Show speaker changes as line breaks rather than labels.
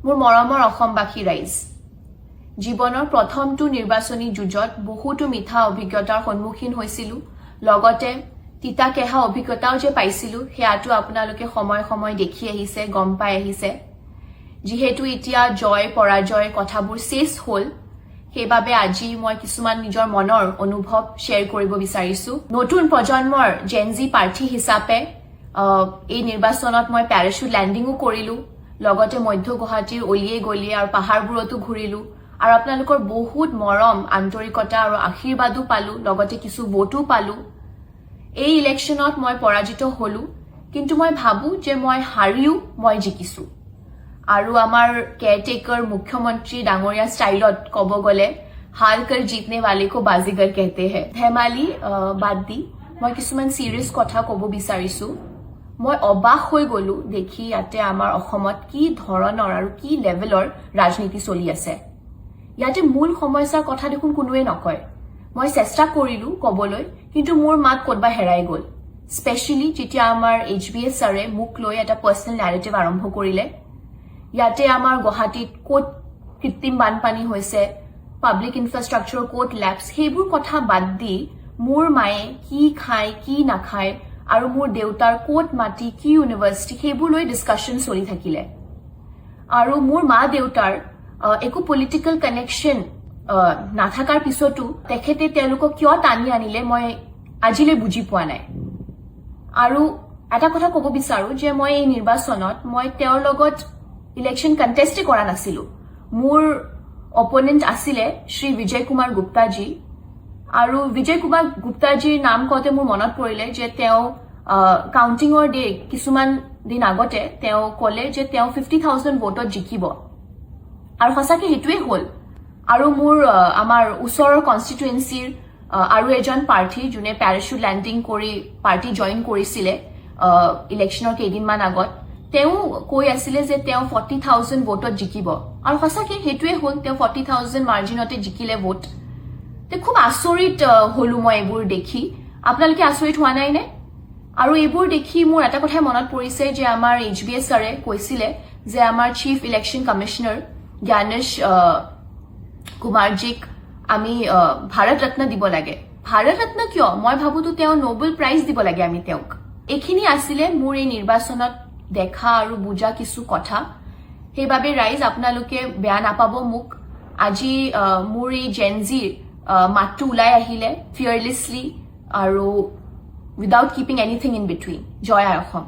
মোৰ মৰমৰ অসমবাসী ৰাইজ, জীৱনৰ প্ৰথমটো নিৰ্বাচনী যুঁজত বহুতো মিঠা অভিজ্ঞতাৰ সন্মুখীন হৈছিলো, লগতে তিতা কেহা অভিজ্ঞতাও যে পাইছিলো সেয়াটো আপোনালোকে সময় সময় দেখি আহিছে, গম পাই আহিছে। যিহেতু এতিয়া জয় পৰাজয় কথাবোৰ শেষ হ'ল, সেইবাবে আজি মই কিছুমান নিজৰ মনৰ অনুভৱ শ্বেয়াৰ কৰিব বিচাৰিছো। নতুন প্ৰজন্মৰ জেনজি প্ৰাৰ্থী হিচাপে এই নিৰ্বাচনত মই পেৰাচুট লেণ্ডিঙো কৰিলো, লগতে মধ্য গুৱাহাটীৰ অলিয়ে গলিয়ে আৰু পাহাৰবোৰতো ঘূৰিলো আৰু আপোনালোকৰ বহুত মৰম, আন্তৰিকতা আৰু আশীৰ্বাদো পালো, লগতে কিছু ভোটো পালো। এই ইলেকশ্যনত মই পৰাজিত হলো, কিন্তু মই ভাবো যে মই হাৰিও মই জিকিছো। আৰু আমাৰ কেয়াৰটেকাৰ মুখ্যমন্ত্ৰী ডাঙৰীয়া ষ্টাইলত ক'ব গ'লে হাৰ কৰ জিতনে वाले को बाजीगर कहते हैं। ধেমালি বাদ দি মই কিছুমান চিৰিয়াছ কথা ক'ব বিচাৰিছো। মই অবাক হৈ গলো দেখি ইয়াতে আমাৰ অসমত কি ধৰণৰ আৰু কি লেভেলৰ ৰাজনীতি চলি আছে। ইয়াতে মূল সমস্যাৰ কথা দেখোন কোনোৱে নকয়। মই চেষ্টা কৰিলো ক'বলৈ, কিন্তু মোৰ মাত ক'তবা হেৰাই গ'ল। স্পেচিয়েলি যেতিয়া আমাৰ HBS ছাৰে মোক লৈ এটা পাৰ্চনেল নেৰেটিভ আৰম্ভ কৰিলে। ইয়াতে আমাৰ গুৱাহাটীত ক'ত কৃত্ৰিম বানপানী হৈছে, পাব্লিক ইনফ্ৰাষ্ট্ৰাকচাৰ ক'ত লেপছ, সেইবোৰ কথা বাদ দি মোৰ মায়ে কি খায় কি নাখায় আৰু মোৰ দেউতাৰ ক'ত মাটি কি ইউনিভাৰ্চিটি সেইবোৰ লৈ ডিছকাশ্যন চলি থাকিলে। আৰু মোৰ মা দেউতাৰ একো পলিটিকেল কানেকশ্যন নাথাকাৰ পিছতো তেখেতে তেওঁলোকক কিয় টানি আনিলে মই আজিলৈ বুজি পোৱা নাই। আৰু এটা কথা ক'ব বিচাৰো যে মই এই নিৰ্বাচনত মই তেওঁৰ লগত ইলেকশ্যন কণ্টেষ্টে কৰা নাছিলো। মোৰ অপনেণ্ট আছিলে শ্ৰী বিজয় কুমাৰ গুপ্তাজী, আৰু বিজয় কুমাৰ গুপ্তাজীৰ নাম কওঁতে মোৰ মনত পৰিলে যে তেওঁ কাউণ্টিঙৰ ডে কিছুমান দিন আগতে তেওঁ ক'লে যে তেওঁ 50,000 ভোটত জিকিব, আৰু সঁচাকৈ সেইটোৱে হ'ল। আৰু মোৰ আমাৰ ওচৰৰ কনষ্টিটুৱেঞ্চিৰ আৰু এজন প্ৰাৰ্থী যোনে পেৰাচুট লেণ্ডিং কৰি পাৰ্টি জইন কৰিছিলে ইলেকশ্যনৰ কেইদিনমান আগত, তেওঁ কৈ আছিলে যে তেওঁ 40,000 ভোটত জিকিব, আৰু সঁচাকৈ সেইটোৱে হ'ল। তেওঁ 40,000 মাৰ্জিনতে জিকিলে ভোট। খুব আচৰিত হলো মই এইবোৰ দেখি। আপোনালোকে আচৰিত হোৱা নাই নে? আৰু এইবোৰ দেখি মোৰ এটা কথাই মনত পৰিছে যে আমাৰ HBS ছাৰে কৈছিলে যে আমাৰ চিফ ইলেকশ্যন কমিশ্যনাৰ জ্ঞানেশ কুমাৰজীক আমি ভাৰত ৰত্ন দিব লাগে। ভাৰত ৰত্ন কিয়? মই ভাবোতো তেওঁ নোবেল প্ৰাইজ দিব লাগে আমি তেওঁক। এইখিনি আছিলে মোৰ এই নিৰ্বাচনত দেখা আৰু বুজা কিছু কথা। সেইবাবে ৰাইজ আপোনালোকে বেয়া নাপাব মোক। আজি মোৰ এই জেনজিৰ মাতটো ওলাই আহিলে ফিয়াৰলেছলি আৰু without keeping anything in between. জয় আই অসম।